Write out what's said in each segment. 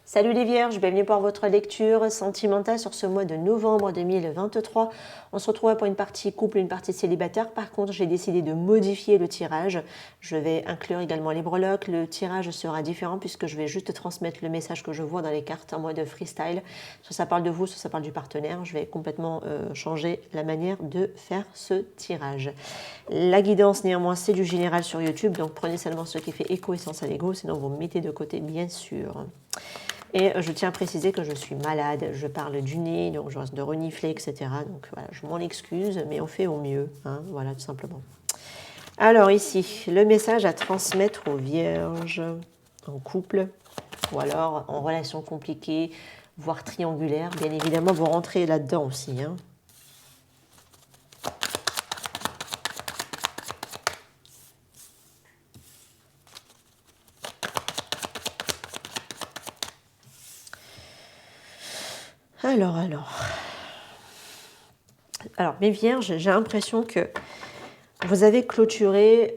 Salut les Vierges, bienvenue pour votre lecture sentimentale sur ce mois de novembre 2023. On se retrouve pour une partie couple, une partie célibataire. Par contre, j'ai décidé de modifier le tirage. Je vais inclure également les breloques. Le tirage sera différent puisque je vais juste transmettre le message que je vois dans les cartes en mode freestyle. Soit ça parle de vous, soit ça parle du partenaire. Je vais complètement changer la manière de faire ce tirage. La guidance, néanmoins, c'est du général sur YouTube. Donc prenez seulement ce qui fait écho et sens à l'ego, sinon vous mettez de côté, bien sûr. Et je tiens à préciser que je suis malade, je parle du nez, donc je risque de renifler, etc. Donc voilà, je m'en excuse, mais on fait au mieux, hein, voilà, tout simplement. Alors ici, le message à transmettre aux vierges en couple, ou alors en relation compliquée, voire triangulaire. Bien évidemment, vous rentrez là-dedans aussi, hein. Alors, mes vierges, j'ai l'impression que vous avez clôturé,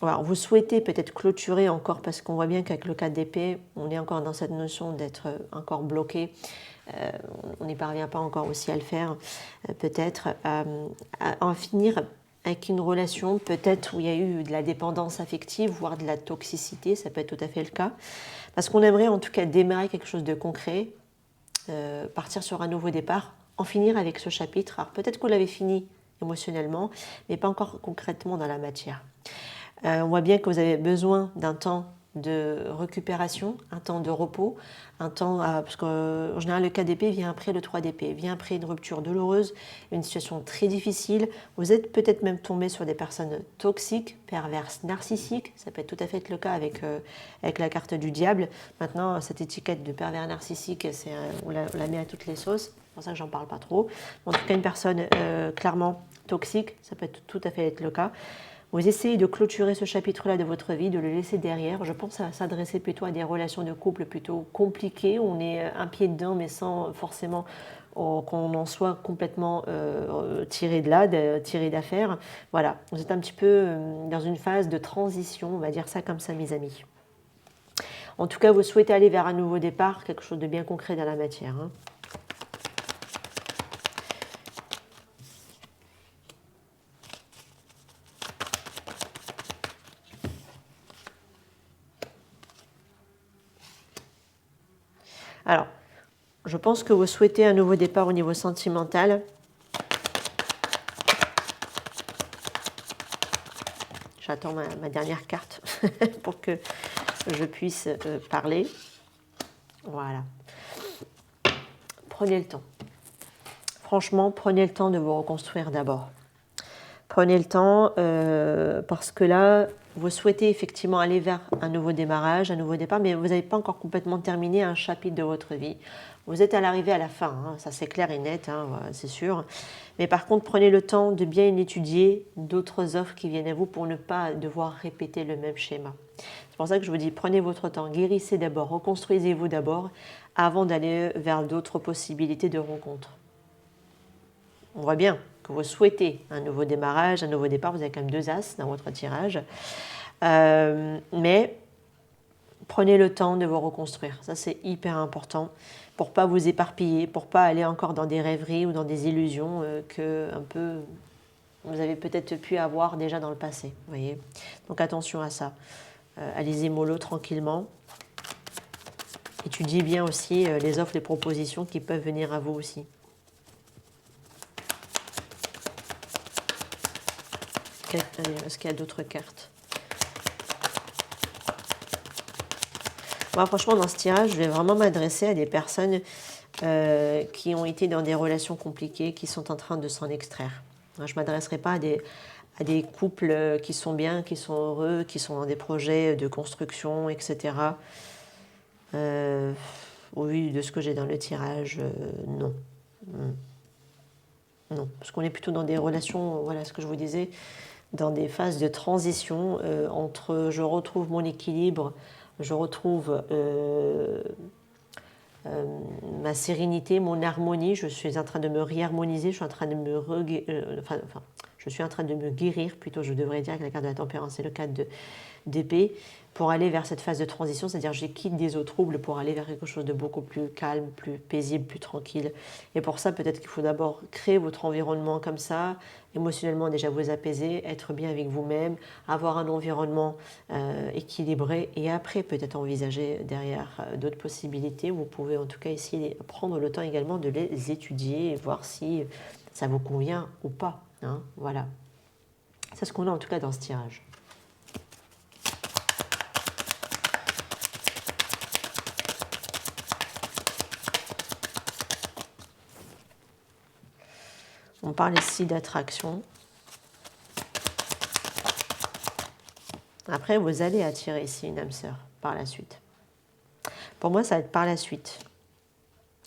alors vous souhaitez peut-être clôturer encore, parce qu'on voit bien qu'avec le 4 d'épée, on est encore dans cette notion d'être encore bloqué. On n'y parvient pas encore aussi à le faire, peut-être, à en finir avec une relation peut-être où il y a eu de la dépendance affective, voire de la toxicité, ça peut être tout à fait le cas. Parce qu'on aimerait en tout cas démarrer quelque chose de concret, partir sur un nouveau départ, en finir avec ce chapitre. Alors peut-être que vous l'avez fini émotionnellement, mais pas encore concrètement dans la matière. On voit bien que vous avez besoin d'un temps de récupération, un temps de repos, un temps, parce qu'en général le 4 d'épée vient après le 3 d'épée, vient après une rupture douloureuse, une situation très difficile. Vous êtes peut-être même tombé sur des personnes toxiques, perverses, narcissiques. Ça peut être tout à fait le cas avec la carte du diable. Maintenant, cette étiquette de pervers narcissique, on la met à toutes les sauces. C'est pour ça que j'en parle pas trop. En tout cas, une personne clairement toxique, ça peut être tout à fait être le cas. Vous essayez de clôturer ce chapitre-là de votre vie, de le laisser derrière. Je pense à s'adresser plutôt à des relations de couple plutôt compliquées. On est un pied dedans, mais sans forcément qu'on en soit complètement tiré de là, tiré d'affaire. Voilà, vous êtes un petit peu dans une phase de transition, on va dire ça comme ça, mes amis. En tout cas, vous souhaitez aller vers un nouveau départ, quelque chose de bien concret dans la matière, hein. Alors, je pense que vous souhaitez un nouveau départ au niveau sentimental. J'attends ma dernière carte pour que je puisse parler. Voilà. Prenez le temps. Franchement, prenez le temps de vous reconstruire d'abord. Prenez le temps parce que là, vous souhaitez effectivement aller vers un nouveau démarrage, un nouveau départ, mais vous n'avez pas encore complètement terminé un chapitre de votre vie. Vous êtes à l'arrivée à la fin, hein, ça c'est clair et net, hein, c'est sûr. Mais par contre, prenez le temps de bien étudier d'autres offres qui viennent à vous pour ne pas devoir répéter le même schéma. C'est pour ça que je vous dis, prenez votre temps, guérissez d'abord, reconstruisez-vous d'abord, avant d'aller vers d'autres possibilités de rencontres. On voit bien que vous souhaitez un nouveau démarrage, un nouveau départ, vous avez quand même 2 as dans votre tirage. Mais prenez le temps de vous reconstruire, ça c'est hyper important pour ne pas vous éparpiller, pour ne pas aller encore dans des rêveries ou dans des illusions que un peu vous avez peut-être pu avoir déjà dans le passé. Vous voyez, donc attention à ça. Allez-y mollo tranquillement. Étudiez bien aussi les offres, les propositions qui peuvent venir à vous aussi. Est-ce qu'il y a d'autres cartes? Moi, franchement, dans ce tirage, je vais vraiment m'adresser à des personnes qui ont été dans des relations compliquées, qui sont en train de s'en extraire. Je ne m'adresserai pas à des couples qui sont bien, qui sont heureux, qui sont dans des projets de construction, etc. Au vu de ce que j'ai dans le tirage, non. Non, parce qu'on est plutôt dans des relations, voilà ce que je vous disais, dans des phases de transition entre je retrouve mon équilibre, je retrouve ma sérénité, mon harmonie, je suis en train de me réharmoniser, je suis en train de je suis en train de me guérir, plutôt je devrais dire, avec la carte de la tempérance et le 4 d'épée. pour aller vers cette phase de transition, c'est-à-dire je quitte des eaux troubles pour aller vers quelque chose de beaucoup plus calme, plus paisible, plus tranquille. Et pour ça, peut-être qu'il faut d'abord créer votre environnement comme ça, émotionnellement déjà vous apaiser, être bien avec vous-même, avoir un environnement équilibré et après peut-être envisager derrière d'autres possibilités. Vous pouvez en tout cas essayer de prendre le temps également de les étudier et voir si ça vous convient ou pas. Hein, voilà. C'est ce qu'on a en tout cas dans ce tirage. On parle ici d'attraction. Après, vous allez attirer ici une âme sœur par la suite. Pour moi, ça va être par la suite.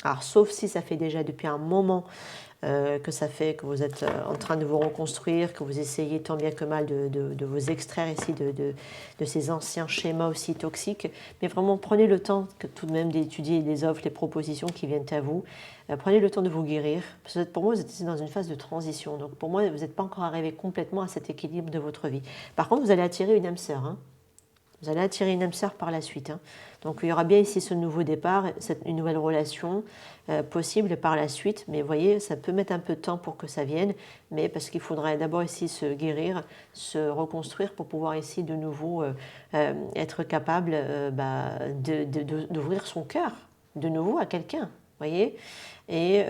Alors, sauf si ça fait déjà depuis un moment que ça fait que vous êtes en train de vous reconstruire, que vous essayez tant bien que mal de vous extraire ici de ces anciens schémas aussi toxiques. Mais vraiment, prenez le temps que tout de même d'étudier les offres, les propositions qui viennent à vous. Prenez le temps de vous guérir. Parce que pour moi, vous êtes ici dans une phase de transition. Donc pour moi, vous n'êtes pas encore arrivé complètement à cet équilibre de votre vie. Par contre, vous allez attirer une âme sœur. Hein. Vous allez attirer une âme sœur par la suite. Hein. Donc il y aura bien ici ce nouveau départ, une nouvelle relation possible par la suite. Mais vous voyez, ça peut mettre un peu de temps pour que ça vienne. Mais parce qu'il faudra d'abord ici se guérir, se reconstruire pour pouvoir ici de nouveau être capable d'ouvrir son cœur de nouveau à quelqu'un. Voyez, et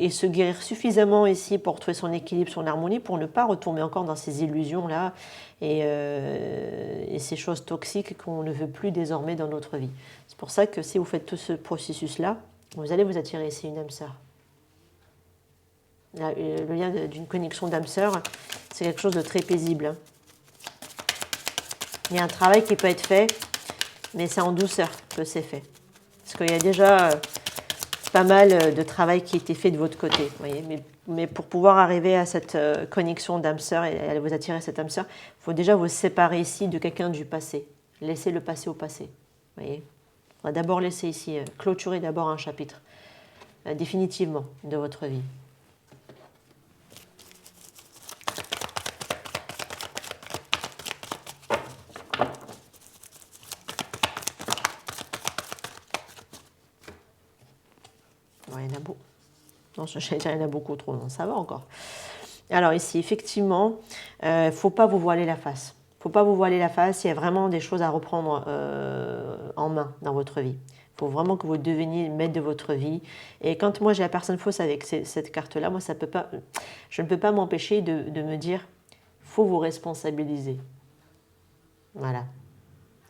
se guérir suffisamment ici pour trouver son équilibre, son harmonie, pour ne pas retomber encore dans ces illusions-là et ces choses toxiques qu'on ne veut plus désormais dans notre vie. C'est pour ça que si vous faites tout ce processus-là, vous allez vous attirer ici une âme sœur. Le lien d'une connexion d'âme sœur, c'est quelque chose de très paisible. Hein. Il y a un travail qui peut être fait, mais c'est en douceur que c'est fait. Parce qu'il y a déjà pas mal de travail qui a été fait de votre côté. Voyez, mais pour pouvoir arriver à cette connexion d'âme sœur et vous attirer cette âme sœur, il faut déjà vous séparer ici de quelqu'un du passé. Laissez le passé au passé. Voyez, on va d'abord laisser ici, clôturer d'abord un chapitre, définitivement, de votre vie. Non, il y en a beaucoup trop, non, ça va encore. Alors ici, effectivement, il ne faut pas vous voiler la face. Il ne faut pas vous voiler la face, il y a vraiment des choses à reprendre en main dans votre vie. Il faut vraiment que vous deveniez maître de votre vie. Et quand moi j'ai la personne fausse avec cette carte-là, moi je ne peux pas m'empêcher de me dire, il faut vous responsabiliser. Voilà.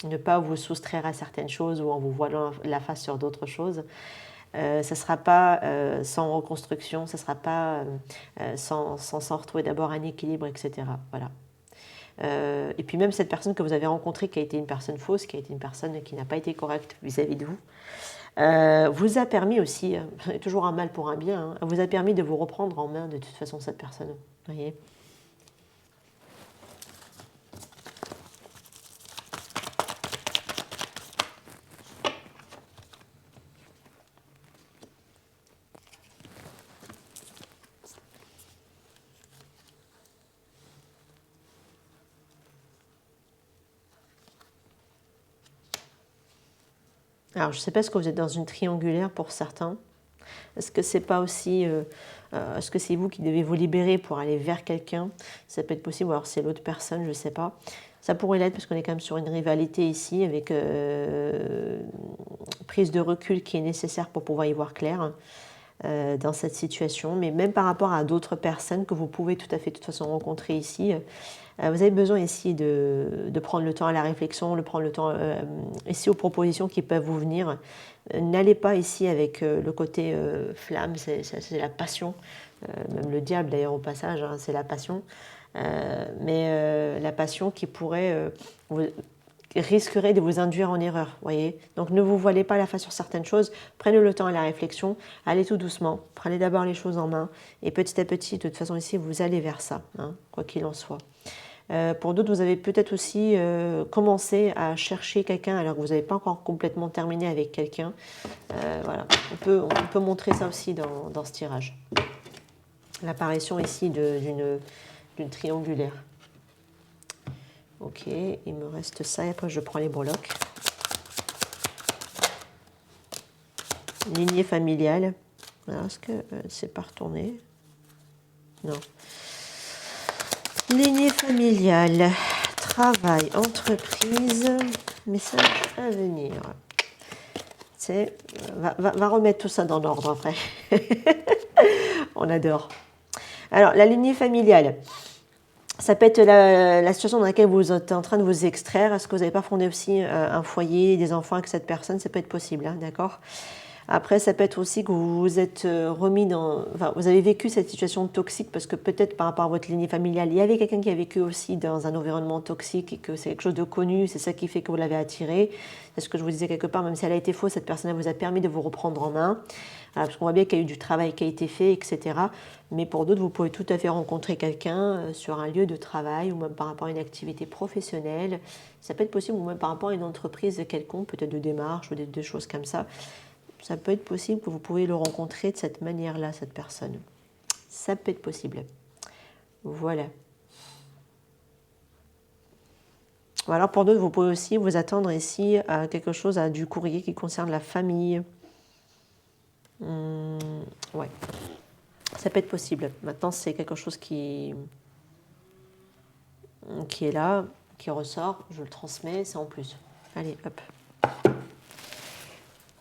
Ne pas vous soustraire à certaines choses ou en vous voilant la face sur d'autres choses. Ça ne sera pas sans reconstruction, ça ne sera pas sans retrouver d'abord un équilibre, etc. Voilà. Et puis même cette personne que vous avez rencontrée qui a été une personne fausse, qui a été une personne qui n'a pas été correcte vis-à-vis de vous, vous a permis aussi, toujours un mal pour un bien, hein, vous a permis de vous reprendre en main de toute façon cette personne. Voyez. Alors, je ne sais pas, est-ce que vous êtes dans une triangulaire pour certains? Est-ce que c'est pas aussi, est-ce que c'est vous qui devez vous libérer pour aller vers quelqu'un? Ça peut être possible, ou alors c'est l'autre personne, je ne sais pas. Ça pourrait l'être parce qu'on est quand même sur une rivalité ici, avec prise de recul qui est nécessaire pour pouvoir y voir clair dans cette situation. Mais même par rapport à d'autres personnes que vous pouvez tout à fait de toute façon rencontrer ici, vous avez besoin ici de prendre le temps à la réflexion, de prendre le temps ici aux propositions qui peuvent vous venir. N'allez pas ici avec le côté flamme, c'est la passion. Même le diable d'ailleurs au passage, hein, c'est la passion. Mais la passion qui risquerait de vous induire en erreur. Voyez. Donc ne vous voilez pas la face sur certaines choses, prenez le temps à la réflexion, allez tout doucement, prenez d'abord les choses en main et petit à petit, de toute façon ici, vous allez vers ça, hein, quoi qu'il en soit. Pour d'autres, vous avez peut-être aussi commencé à chercher quelqu'un alors que vous n'avez pas encore complètement terminé avec quelqu'un. Voilà. On peut montrer ça aussi dans ce tirage. L'apparition ici d'une triangulaire. Ok, il me reste ça et après je prends les breloques. Lignée familiale. Alors, est-ce que c'est pas retourné? Non. Lignée familiale. Travail, entreprise, message à venir. Va remettre tout ça dans l'ordre après. On adore. Alors, la lignée familiale. Ça peut être la situation dans laquelle vous êtes en train de vous extraire. Est-ce que vous n'avez pas fondé aussi un foyer, des enfants avec cette personne? Ça peut être possible, hein, d'accord? Après, ça peut être aussi que vous vous êtes remis dans... Enfin, vous avez vécu cette situation toxique parce que peut-être par rapport à votre lignée familiale, il y avait quelqu'un qui a vécu aussi dans un environnement toxique et que c'est quelque chose de connu, c'est ça qui fait que vous l'avez attiré. C'est ce que je vous disais quelque part, même si elle a été fausse, cette personne vous a permis de vous reprendre en main. Parce qu'on voit bien qu'il y a eu du travail qui a été fait, etc. Mais pour d'autres, vous pouvez tout à fait rencontrer quelqu'un sur un lieu de travail ou même par rapport à une activité professionnelle. Ça peut être possible ou même par rapport à une entreprise quelconque, peut-être de démarche ou des choses comme ça. Ça peut être possible que vous pouvez le rencontrer de cette manière-là, cette personne. Ça peut être possible. Voilà. Ou alors pour d'autres, vous pouvez aussi vous attendre ici à quelque chose, à du courrier qui concerne la famille. Ouais. Ça peut être possible. Maintenant, c'est quelque chose qui est là, qui ressort. Je le transmets, c'est en plus. Allez, hop.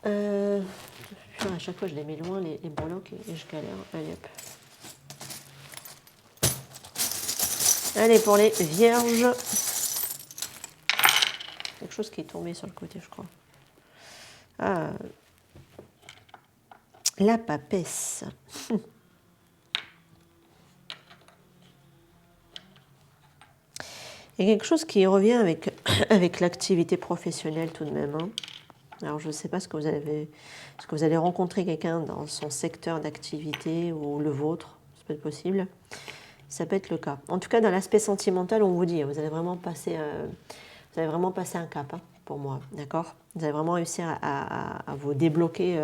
À chaque fois, je les mets loin, les breloques, et je galère. Allez, hop. Allez, pour les vierges. Quelque chose qui est tombé sur le côté, je crois. Ah. La papesse. Il y a quelque chose qui revient avec l'activité professionnelle tout de même. Hein. Alors, je ne sais pas ce que vous allez rencontrer quelqu'un dans son secteur d'activité ou le vôtre. Ça peut être possible. Ça peut être le cas. En tout cas, dans l'aspect sentimental, on vous dit, vous allez vraiment passer un cap, hein, pour moi, d'accord? Vous allez vraiment réussir à vous débloquer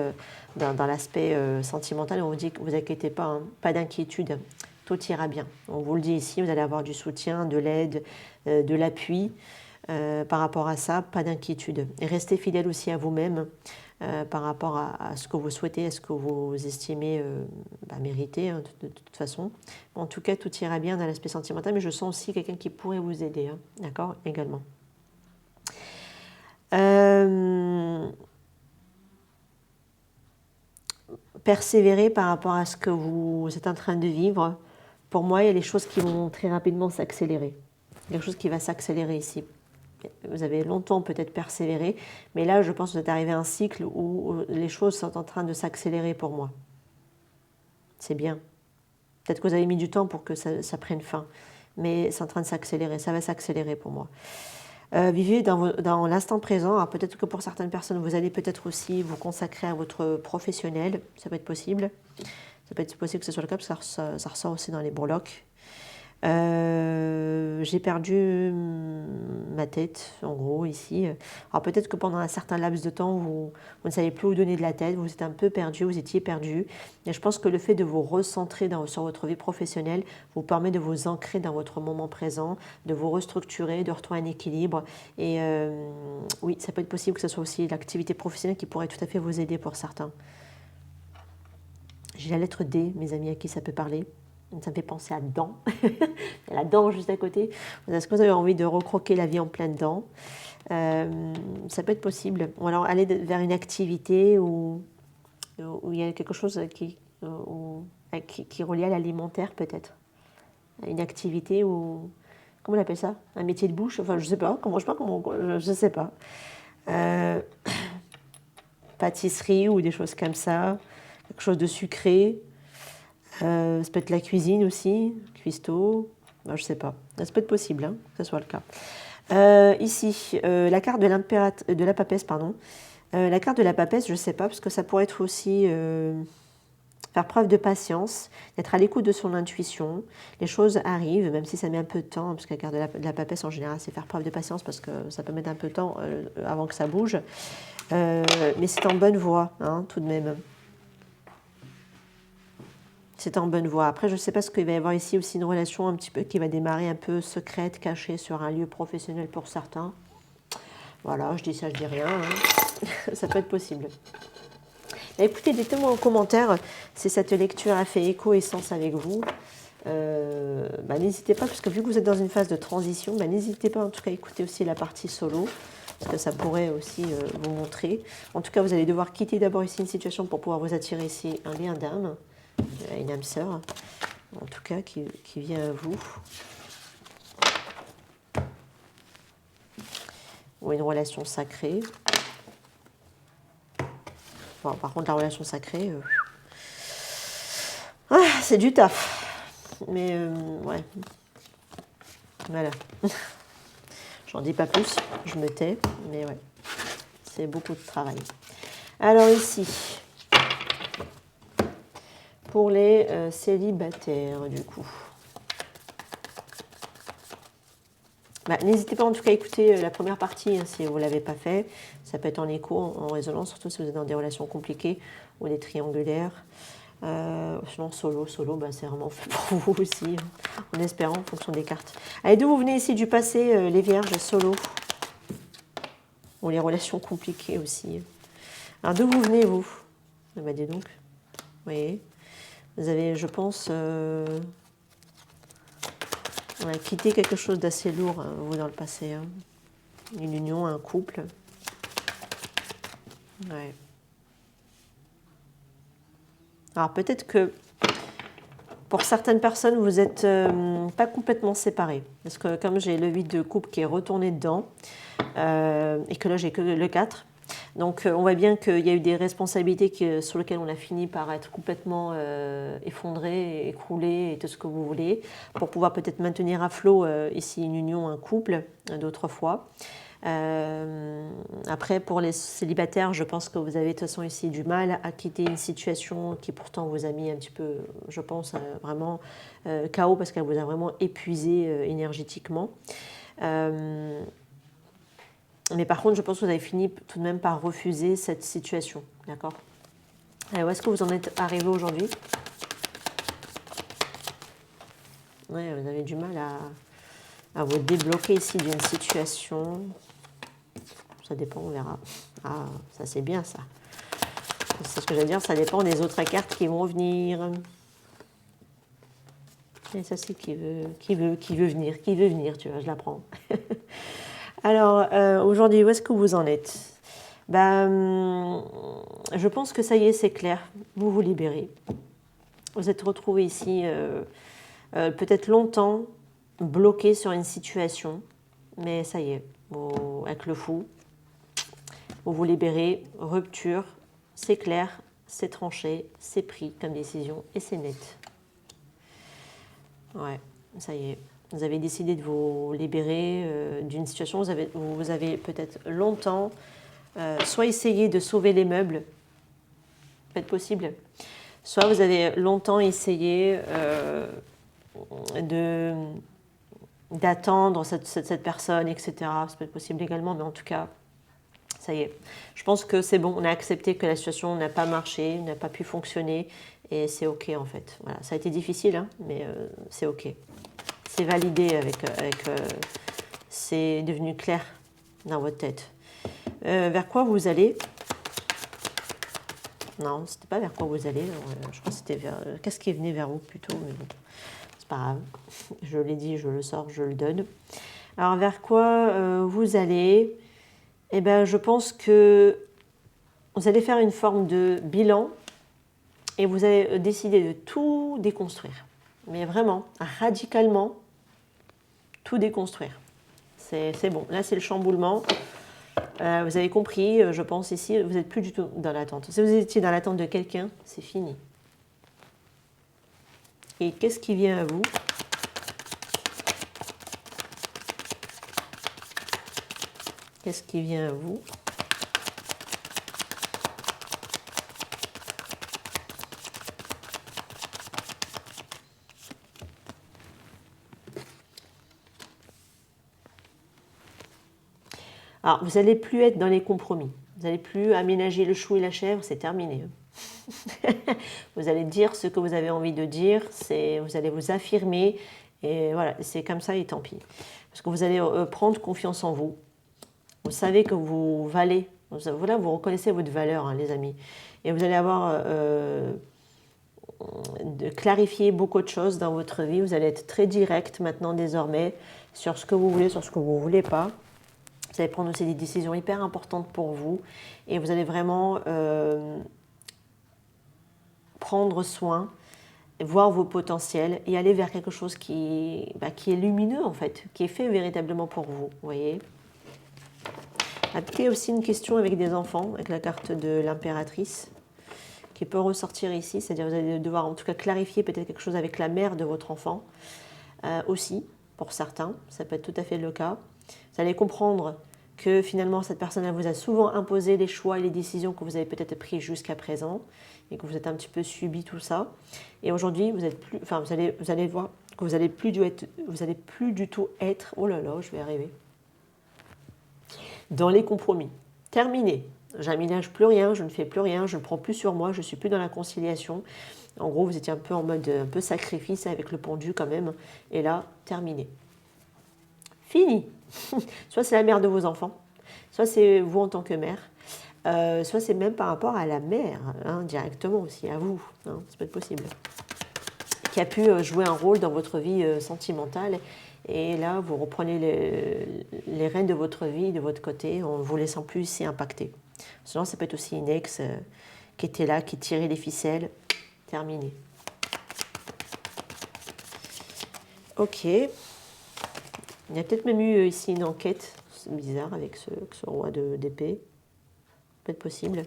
dans l'aspect sentimental. On vous dit que vous inquiétez pas, hein, pas d'inquiétude, tout ira bien. On vous le dit ici, vous allez avoir du soutien, de l'aide, de l'appui. Par rapport à ça, pas d'inquiétude. Et restez fidèle aussi à vous-même par rapport à ce que vous souhaitez, à ce que vous estimez mériter, hein, de toute façon. En tout cas, tout ira bien dans l'aspect sentimental, mais je sens aussi quelqu'un qui pourrait vous aider, hein, d'accord, également. Persévérer par rapport à ce que vous êtes en train de vivre. Pour moi, il y a des choses qui vont très rapidement s'accélérer. Il y a quelque chose qui va s'accélérer ici. Vous avez longtemps peut-être persévéré, mais là, je pense que vous êtes arrivé à un cycle où les choses sont en train de s'accélérer pour moi. C'est bien. Peut-être que vous avez mis du temps pour que ça prenne fin, mais c'est en train de s'accélérer, ça va s'accélérer pour moi. Vivez dans l'instant présent. Alors peut-être que pour certaines personnes, vous allez peut-être aussi vous consacrer à votre professionnel, ça peut être possible. Ça peut être possible que ce soit le cas, parce que ça ressort aussi dans les breloques. J'ai perdu ma tête, en gros, ici. Alors peut-être que pendant un certain laps de temps, vous ne savez plus où donner de la tête, vous êtes un peu perdu, vous étiez perdu. Et je pense que le fait de vous recentrer sur votre vie professionnelle vous permet de vous ancrer dans votre moment présent, de vous restructurer, de retrouver un équilibre. Et oui, ça peut être possible que ce soit aussi l'activité professionnelle qui pourrait tout à fait vous aider pour certains. J'ai la lettre D, mes amis, à qui ça peut parler. Ça me fait penser à dents. Il y a la dent juste à côté. Est-ce que vous avez envie de recroquer la vie en pleine dents? Ça peut être possible. Ou alors aller vers une activité où il y a quelque chose qui est relié à l'alimentaire peut-être. Une activité où... Comment on appelle ça? Un métier de bouche? Enfin, je ne sais pas. Je sais pas. Pâtisserie ou des choses comme ça. Quelque chose de sucré. Ça peut être la cuisine aussi, cuistot, je ne sais pas. Ça peut être possible, hein, que ce soit le cas. Ici, la carte de la papesse, pardon. La carte de la papesse, je ne sais pas, parce que ça pourrait être aussi faire preuve de patience, d'être à l'écoute de son intuition. Les choses arrivent, même si ça met un peu de temps, parce que la carte de la papesse, en général, c'est faire preuve de patience, parce que ça peut mettre un peu de temps avant que ça bouge. Mais c'est en bonne voie, hein, tout de même. c'est en bonne voie. Après, je ne sais pas ce qu'il va y avoir ici aussi une relation un petit peu qui va démarrer un peu secrète, cachée sur un lieu professionnel pour certains. Voilà, je dis ça, je dis rien. Hein. Ça peut être possible. Écoutez, dites-moi en commentaire si cette lecture a fait écho et sens avec vous. N'hésitez pas, parce que vu que vous êtes dans une phase de transition, n'hésitez pas en tout cas à écouter aussi la partie solo, parce que ça pourrait aussi vous montrer. En tout cas, vous allez devoir quitter d'abord ici une situation pour pouvoir vous attirer ici un lien d'âme, une âme sœur, en tout cas qui vient à vous. Ou une relation sacrée. Bon, par contre, la relation sacrée, c'est du taf. Mais ouais, voilà. J'en dis pas plus, je me tais, mais ouais, c'est beaucoup de travail. Alors ici, pour les célibataires, du coup. N'hésitez pas en tout cas à écouter la première partie hein, si vous ne l'avez pas fait. Ça peut être en écho, en résonance, surtout si vous êtes dans des relations compliquées ou des triangulaires. Sinon, solo, c'est vraiment fait pour vous aussi, hein, en espérant, en fonction des cartes. Allez, d'où vous venez ici du passé, les vierges, solo, ou les relations compliquées aussi. Alors, d'où vous venez, vous? Dis donc, vous voyez, vous avez, je pense, quitté quelque chose d'assez lourd, hein, vous, dans le passé. Hein. Une union, un couple. Ouais. Alors, peut-être que pour certaines personnes, vous n'êtes pas complètement séparés. Parce que comme j'ai le 8 de coupe qui est retourné dedans, et que là, j'ai que le 4, donc on voit bien qu'il y a eu des responsabilités sur lesquelles on a fini par être complètement effondré, écroulé, et tout ce que vous voulez, pour pouvoir peut-être maintenir à flot ici une union, un couple, d'autrefois. Après, pour les célibataires, je pense que vous avez de toute façon ici du mal à quitter une situation qui pourtant vous a mis un petit peu, je pense, vraiment KO parce qu'elle vous a vraiment épuisé énergétiquement. Mais par contre, je pense que vous avez fini tout de même par refuser cette situation. D'accord ? Alors, où est-ce que vous en êtes arrivé aujourd'hui ? Ouais, vous avez du mal à vous débloquer ici d'une situation. Ça dépend, on verra. Ah, ça c'est bien ça. C'est ce que je veux dire, ça dépend des autres cartes qui vont venir. Et ça c'est qui veut venir, tu vois, je la prends. Alors, aujourd'hui, où est-ce que vous en êtes ? Je pense que ça y est, c'est clair. Vous vous libérez. Vous êtes retrouvé ici, peut-être longtemps, bloqué sur une situation. Mais ça y est, avec le fou. Vous vous libérez, rupture, c'est clair, c'est tranché, c'est pris comme décision et c'est net. Ouais, ça y est. Vous avez décidé de vous libérer d'une situation. Vous avez peut-être longtemps soit essayé de sauver les meubles, peut-être possible, soit vous avez longtemps essayé d'attendre cette personne, etc. Ça peut être possible également, mais en tout cas, ça y est. Je pense que c'est bon, on a accepté que la situation n'a pas marché, n'a pas pu fonctionner, et c'est OK en fait. Voilà. Ça a été difficile, hein, mais c'est OK. C'est validé c'est devenu clair dans votre tête. Vers quoi vous allez ? Non, c'était pas vers quoi vous allez. Je crois que c'était vers... Qu'est-ce qui est venu vers vous plutôt ? Mais bon, c'est pas grave. Je l'ai dit, je le sors, je le donne. Alors, vers quoi vous allez ? Eh bien, je pense que vous allez faire une forme de bilan et vous allez décider de tout déconstruire. Mais vraiment, radicalement, tout déconstruire. C'est bon. Là, c'est le chamboulement. Vous avez compris, je pense ici, vous n'êtes plus du tout dans l'attente. Si vous étiez dans l'attente de quelqu'un, c'est fini. Et qu'est-ce qui vient à vous ? Qu'est-ce qui vient à vous ? Alors, vous n'allez plus être dans les compromis. Vous n'allez plus aménager le chou et la chèvre, c'est terminé. Vous allez dire ce que vous avez envie de dire, vous allez vous affirmer, et voilà, c'est comme ça et tant pis. Parce que vous allez prendre confiance en vous. Vous savez que vous valez, voilà, vous reconnaissez votre valeur, hein, les amis. Et vous allez avoir de clarifier beaucoup de choses dans votre vie. Vous allez être très direct maintenant, désormais, sur ce que vous voulez, sur ce que vous ne voulez pas. Vous allez prendre aussi des décisions hyper importantes pour vous. Et vous allez vraiment prendre soin, voir vos potentiels et aller vers quelque chose qui est lumineux, en fait, qui est fait véritablement pour vous, vous voyez. Peut-être aussi une question avec des enfants, avec la carte de l'impératrice, qui peut ressortir ici, c'est-à-dire vous allez devoir en tout cas clarifier peut-être quelque chose avec la mère de votre enfant, aussi, pour certains, ça peut être tout à fait le cas. Vous allez comprendre que finalement cette personne vous a souvent imposé les choix et les décisions que vous avez peut-être pris jusqu'à présent, et que vous êtes un petit peu subi tout ça. Et aujourd'hui, vous allez voir que vous allez plus du tout être, oh là là, je vais arriver, dans les compromis. Terminé. J'aménage plus rien, je ne fais plus rien, je ne prends plus sur moi, je ne suis plus dans la conciliation. En gros, vous étiez un peu en mode un peu sacrifice avec le pendu quand même. Et là, terminé. Fini. Soit c'est la mère de vos enfants, soit c'est vous en tant que mère, soit c'est même par rapport à la mère, hein, directement aussi, à vous, hein, ça peut être possible, qui a pu jouer un rôle dans votre vie sentimentale. Et là, vous reprenez les rênes de votre vie de votre côté en ne vous laissant plus s'y impacter. Sinon, ça peut être aussi une ex qui était là, qui tirait les ficelles. Terminé. Ok. Il y a peut-être même eu ici une enquête, c'est bizarre, avec ce roi d'épée. Peut être possible.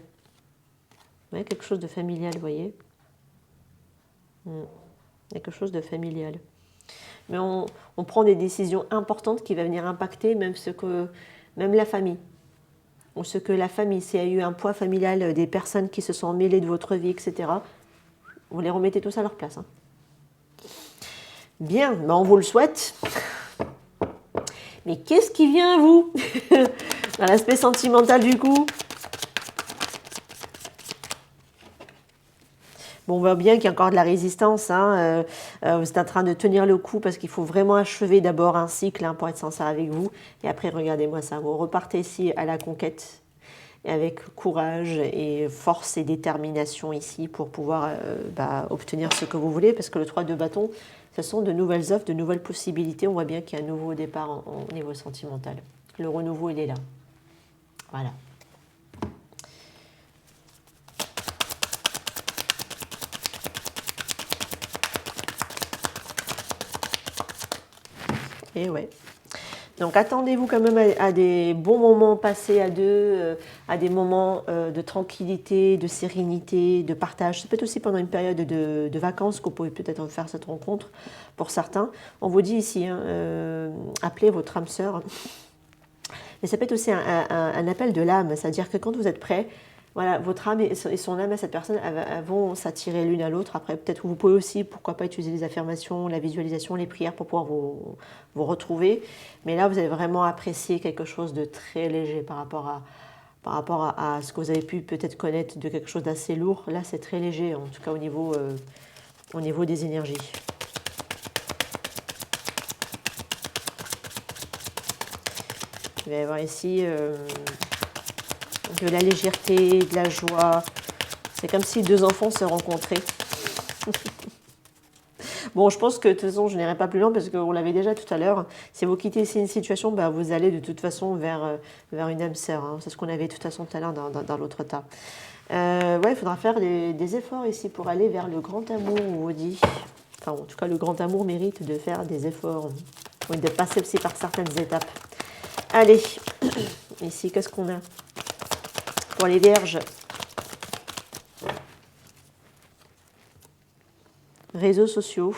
Ouais, quelque chose de familial, vous voyez. Quelque chose de familial. Mais on prend des décisions importantes qui vont venir impacter même la famille. Ou ce que la famille, s'il y a eu un poids familial, des personnes qui se sont mêlées de votre vie, etc., vous les remettez tous à leur place. Hein. Bien, ben on vous le souhaite. Mais qu'est-ce qui vient à vous dans l'aspect sentimental du coup? Bon, on voit bien qu'il y a encore de la résistance. Hein. Vous êtes en train de tenir le coup parce qu'il faut vraiment achever d'abord un cycle hein, pour être sincère avec vous. Et après, regardez-moi ça. Vous repartez ici à la conquête et avec courage et force et détermination ici pour pouvoir obtenir ce que vous voulez. Parce que le 3 de bâton, ce sont de nouvelles offres, de nouvelles possibilités. On voit bien qu'il y a un nouveau départ au niveau sentimental. Le renouveau, il est là. Voilà. Et ouais. Donc attendez-vous quand même à des bons moments passés à deux, à des moments de tranquillité, de sérénité, de partage. Ça peut être aussi pendant une période de vacances que vous pouvez peut-être faire cette rencontre pour certains. On vous dit ici, hein, appelez votre âme sœur. Mais ça peut être aussi un appel de l'âme, c'est-à-dire que quand vous êtes prêt, voilà, votre âme et son âme à cette personne elles vont s'attirer l'une à l'autre. Après, peut-être que vous pouvez aussi, pourquoi pas, utiliser les affirmations, la visualisation, les prières pour pouvoir vous retrouver. Mais là, vous allez vraiment apprécier quelque chose de très léger par rapport à ce que vous avez pu peut-être connaître de quelque chose d'assez lourd. Là, c'est très léger, en tout cas au niveau des énergies. Vous allez voir ici de la légèreté, de la joie. C'est comme si deux enfants se rencontraient. Bon, je pense que de toute façon, je n'irai pas plus loin parce qu'on l'avait déjà tout à l'heure. Si vous quittez ici une situation, vous allez de toute façon vers une âme sœur. Hein. C'est ce qu'on avait de toute façon tout à l'heure dans l'autre tas. Il faudra faire des efforts ici pour aller vers le grand amour, on vous dit. Enfin, en tout cas, le grand amour mérite de faire des efforts. Oui, de passer aussi par certaines étapes. Allez, ici, qu'est-ce qu'on a pour les vierges? Réseaux sociaux.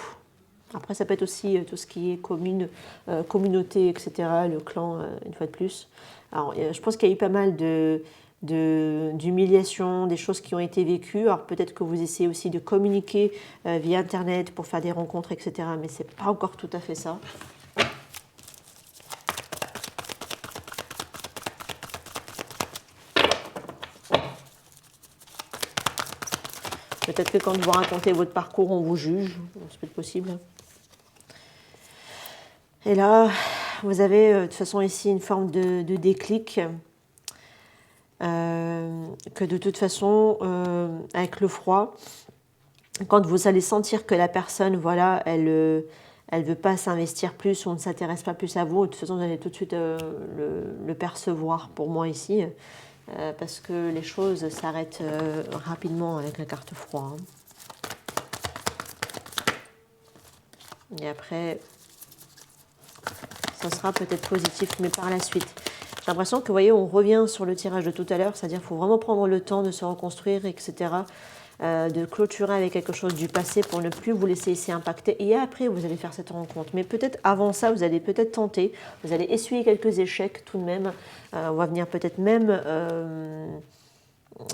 Après, ça peut être aussi tout ce qui est communauté, etc., le clan, une fois de plus. Alors, je pense qu'il y a eu pas mal d'humiliation, des choses qui ont été vécues. Alors, peut-être que vous essayez aussi de communiquer via Internet pour faire des rencontres, etc., mais ce n'est pas encore tout à fait ça. Peut-être que quand vous racontez votre parcours, on vous juge. C'est peut-être possible. Et là, vous avez de toute façon ici une forme de déclic. Que de toute façon, avec le froid, quand vous allez sentir que la personne, voilà, elle veut pas s'investir plus, on ne s'intéresse pas plus à vous, de toute façon, vous allez tout de suite le percevoir pour moi ici, parce que les choses s'arrêtent rapidement avec la carte froid. Hein. Et après, ça sera peut-être positif, mais par la suite. J'ai l'impression que, vous voyez, on revient sur le tirage de tout à l'heure, c'est-à-dire qu'il faut vraiment prendre le temps de se reconstruire, etc., de clôturer avec quelque chose du passé pour ne plus vous laisser ici impacter. Et après, vous allez faire cette rencontre. Mais peut-être avant ça, vous allez peut-être tenter, vous allez essuyer quelques échecs tout de même. On va venir peut-être même...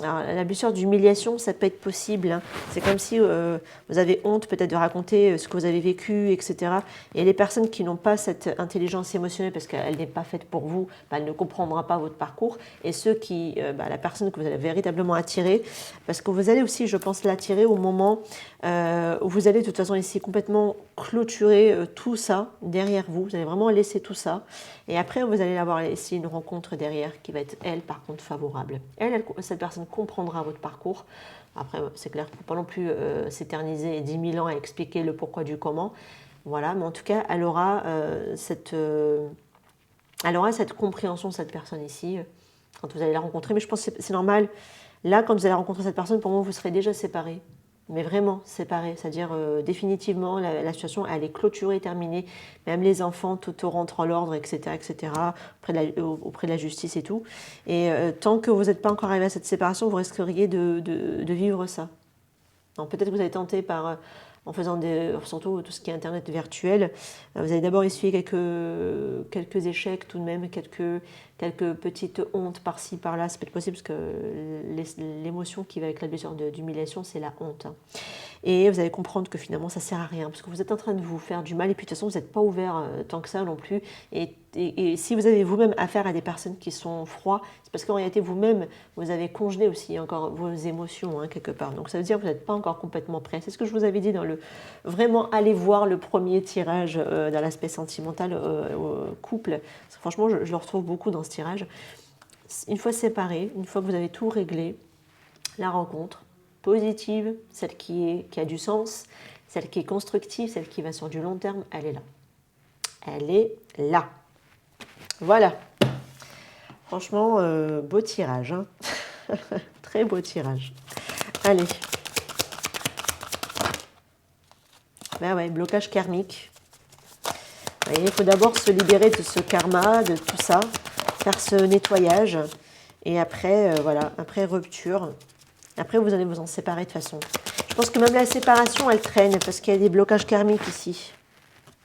Alors, la blessure d'humiliation, ça peut être possible. Hein. C'est comme si vous avez honte peut-être de raconter ce que vous avez vécu, etc. Et les personnes qui n'ont pas cette intelligence émotionnelle, parce qu'elle n'est pas faite pour vous, bah, elle ne comprendra pas votre parcours. Et ceux qui, la personne que vous allez véritablement attirer, parce que vous allez aussi, je pense, l'attirer au moment où vous allez de toute façon ici complètement clôturer tout ça derrière vous. Vous allez vraiment laisser tout ça. Et après, vous allez avoir ici une rencontre derrière qui va être, elle, par contre, favorable. Cette personne comprendra votre parcours. Après, c'est clair qu'il ne faut pas non plus s'éterniser 10 000 ans à expliquer le pourquoi du comment. Voilà, mais en tout cas, elle aura cette compréhension, cette personne ici, quand vous allez la rencontrer. Mais je pense que c'est normal. Là, quand vous allez rencontrer cette personne, pour moi, vous serez déjà séparés. Mais vraiment séparés, c'est-à-dire définitivement la situation elle est clôturée, terminée, même les enfants, tout rentre en l'ordre, etc., etc., auprès de la justice et tout. Et tant que vous n'êtes pas encore arrivé à cette séparation, vous risqueriez de vivre ça. Donc peut-être que vous allez tenter par, en faisant surtout tout ce qui est Internet virtuel, vous allez d'abord essuyer quelques échecs tout de même, quelques petites hontes par-ci, par-là. C'est peut-être possible parce que l'émotion qui va avec la blessure d'humiliation, c'est la honte. Hein. Et vous allez comprendre que finalement, ça ne sert à rien parce que vous êtes en train de vous faire du mal et puis de toute façon, vous n'êtes pas ouvert tant que ça non plus. Et si vous avez vous-même affaire à des personnes qui sont froides, c'est parce qu'en réalité, vous-même, vous avez congelé aussi encore vos émotions hein, quelque part. Donc ça veut dire que vous n'êtes pas encore complètement prêt. C'est ce que je vous avais dit dans le... Vraiment, aller voir le premier tirage dans l'aspect sentimental au couple. Franchement, je le retrouve beaucoup dans ce tirage. Une fois séparés, une fois que vous avez tout réglé, la rencontre positive, celle qui a du sens, celle qui est constructive, celle qui va sur du long terme, elle est là. Elle est là. Voilà. Franchement, beau tirage. Hein. Très beau tirage. Allez. Ben ouais, blocage karmique. Vous voyez, il faut d'abord se libérer de ce karma, de tout ça, faire ce nettoyage. Et après, voilà, après rupture. Après, vous allez vous en séparer de toute façon. Je pense que même la séparation, elle traîne parce qu'il y a des blocages karmiques ici.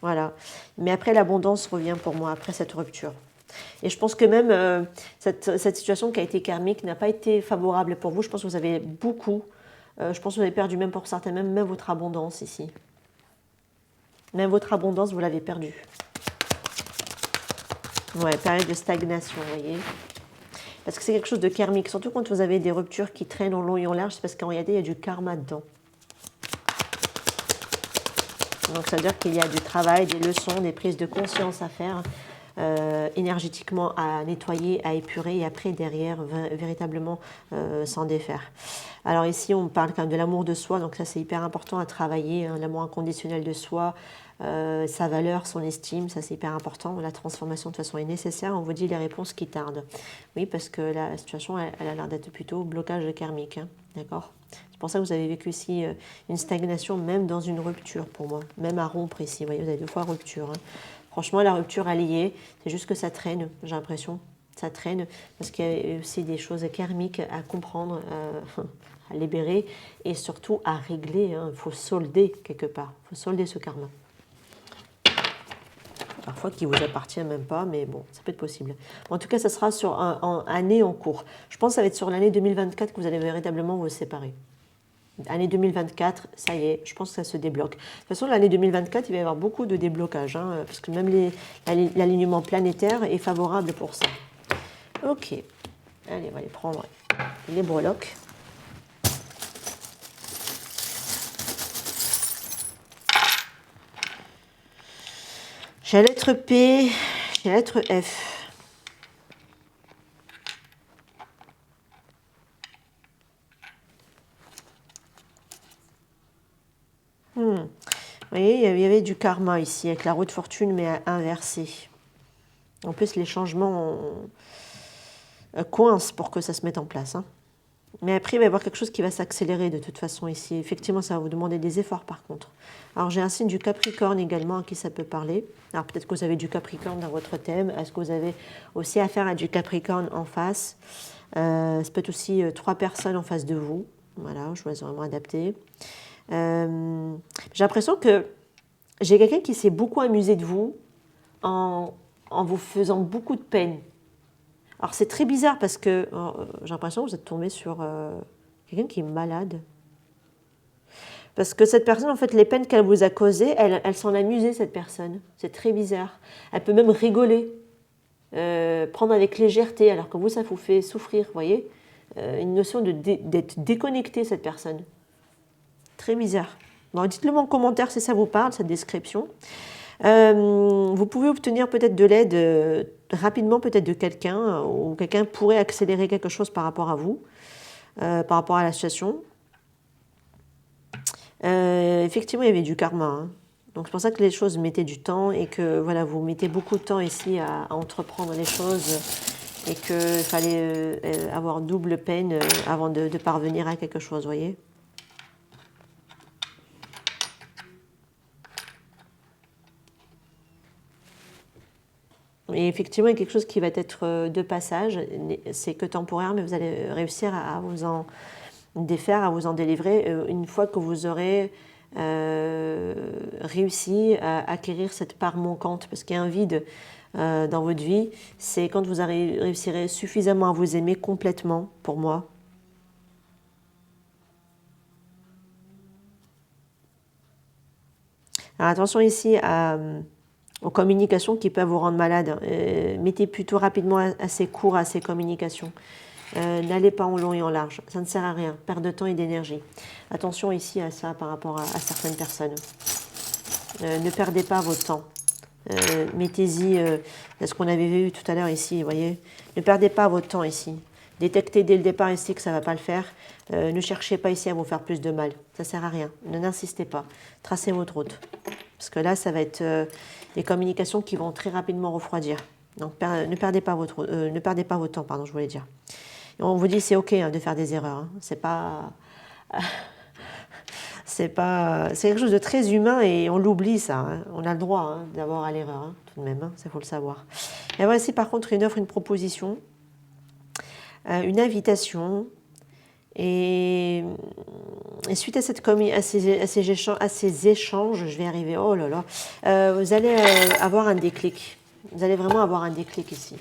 Voilà. Mais après, l'abondance revient pour moi, après cette rupture. Et je pense que même cette situation qui a été karmique n'a pas été favorable pour vous. Je pense que vous avez beaucoup. Je pense que vous avez perdu même pour certains, même votre abondance ici. Même votre abondance, vous l'avez perdue. Ouais, période de stagnation, vous voyez. Parce que c'est quelque chose de karmique, surtout quand vous avez des ruptures qui traînent en long et en large, c'est parce qu'en réalité, il y a du karma dedans. Donc, ça veut dire qu'il y a du travail, des leçons, des prises de conscience à faire, énergétiquement à nettoyer, à épurer, et après, derrière, véritablement s'en défaire. Alors ici, on parle quand même de l'amour de soi, donc ça, c'est hyper important à travailler, hein, l'amour inconditionnel de soi, sa valeur, son estime, ça c'est hyper important. La transformation de toute façon est nécessaire. On vous dit les réponses qui tardent. Oui, parce que la situation, elle a l'air d'être plutôt blocage karmique. Hein, d'accord ? C'est pour ça que vous avez vécu ici une stagnation, même dans une rupture pour moi. Même à rompre ici. Vous voyez, vous avez 2 fois rupture. Hein. Franchement, la rupture, elle y est. C'est juste que ça traîne, j'ai l'impression. Ça traîne parce qu'il y a aussi des choses karmiques à comprendre, à libérer et surtout à régler. Il faut solder quelque part. Il faut solder ce karma. Parfois qui ne vous appartient même pas, mais bon, ça peut être possible. En tout cas, ça sera sur année en cours. Je pense que ça va être sur l'année 2024 que vous allez véritablement vous séparer. Année 2024, ça y est, je pense que ça se débloque. De toute façon, l'année 2024, il va y avoir beaucoup de déblocages, hein, parce que même l'alignement planétaire est favorable pour ça. Ok, allez, on va aller prendre les breloques. J'ai la lettre P, j'ai la lettre F. Vous voyez, il y avait du karma ici, avec la roue de fortune, mais inversée. En plus, les changements coincent pour que ça se mette en place. Hein. Mais après, il va y avoir quelque chose qui va s'accélérer de toute façon ici. Effectivement, ça va vous demander des efforts par contre. Alors, j'ai un signe du Capricorne également à qui ça peut parler. Alors, peut-être que vous avez du Capricorne dans votre thème. Est-ce que vous avez aussi affaire à du Capricorne en face? Ça peut être aussi 3 personnes en face de vous. Voilà, je choisis vraiment adapté. J'ai l'impression que j'ai quelqu'un qui s'est beaucoup amusé de vous en vous faisant beaucoup de peine. Alors c'est très bizarre parce que j'ai l'impression que vous êtes tombé sur quelqu'un qui est malade. Parce que cette personne, en fait, les peines qu'elle vous a causées, elle s'en amusait, cette personne. C'est très bizarre. Elle peut même rigoler, prendre avec légèreté, alors que vous, ça vous fait souffrir, vous voyez. Une notion d'être déconnecté, cette personne. Très bizarre. Bon, dites-le moi en commentaire si ça vous parle, cette description. Vous pouvez obtenir peut-être de l'aide rapidement, peut-être de quelqu'un, ou quelqu'un pourrait accélérer quelque chose par rapport à vous, par rapport à la situation. Effectivement, il y avait du karma. Hein. Donc c'est pour ça que les choses mettaient du temps et que voilà, vous mettez beaucoup de temps ici à entreprendre les choses et qu'il fallait avoir double peine avant de parvenir à quelque chose, voyez. Et effectivement, il y a quelque chose qui va être de passage, c'est que temporaire, mais vous allez réussir à vous en défaire, à vous en délivrer une fois que vous aurez réussi à acquérir cette part manquante, parce qu'il y a un vide dans votre vie, c'est quand vous réussirez suffisamment à vous aimer complètement, pour moi. Alors attention ici aux communications qui peuvent vous rendre malade. Mettez plutôt rapidement assez court à ces communications. N'allez pas en long et en large, ça ne sert à rien, perte de temps et d'énergie. Attention ici à ça par rapport à certaines personnes. Ne perdez pas votre temps. Mettez-y ce qu'on avait vu tout à l'heure ici, vous voyez. Ne perdez pas votre temps ici. Détectez dès le départ ici que ça ne va pas le faire. Ne cherchez pas ici à vous faire plus de mal. Ça ne sert à rien. N'insistez pas. Tracez votre route. Parce que là, ça va être des communications qui vont très rapidement refroidir. Donc, ne perdez pas votre temps, pardon, je voulais dire. Et on vous dit c'est ok de faire des erreurs. Hein. C'est quelque chose de très humain et on l'oublie ça. Hein. On a le droit d'avoir à l'erreur, hein, tout de même. Hein, ça faut le savoir. Et voici par contre une offre, une proposition, une invitation. Et suite à ces échanges, je vais arriver, oh là là, vous allez avoir un déclic. Vous allez vraiment avoir un déclic ici.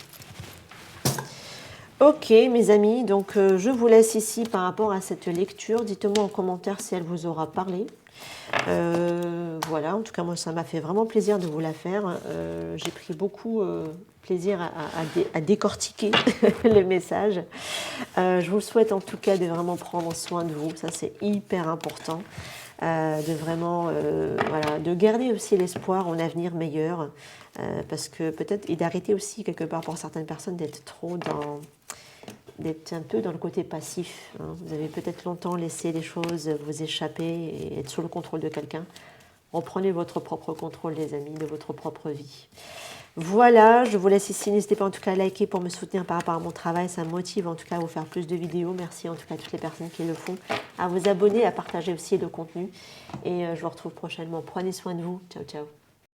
Ok, mes amis, donc je vous laisse ici par rapport à cette lecture. Dites-moi en commentaire si elle vous aura parlé. Voilà, en tout cas, moi, ça m'a fait vraiment plaisir de vous la faire. J'ai pris beaucoup plaisir à décortiquer le message. Je vous souhaite en tout cas de vraiment prendre soin de vous. Ça, c'est hyper important. De vraiment, voilà, de garder aussi l'espoir en avenir meilleur. Parce que peut-être, et d'arrêter aussi quelque part pour certaines personnes d'être un peu dans le côté passif. Hein. Vous avez peut-être longtemps laissé les choses vous échapper et être sous le contrôle de quelqu'un. Reprenez votre propre contrôle, les amis, de votre propre vie. Voilà, je vous laisse ici. N'hésitez pas en tout cas à liker pour me soutenir par rapport à mon travail. Ça me motive en tout cas à vous faire plus de vidéos. Merci en tout cas à toutes les personnes qui le font. À vous abonner, à partager aussi le contenu. Et je vous retrouve prochainement. Prenez soin de vous. Ciao, ciao.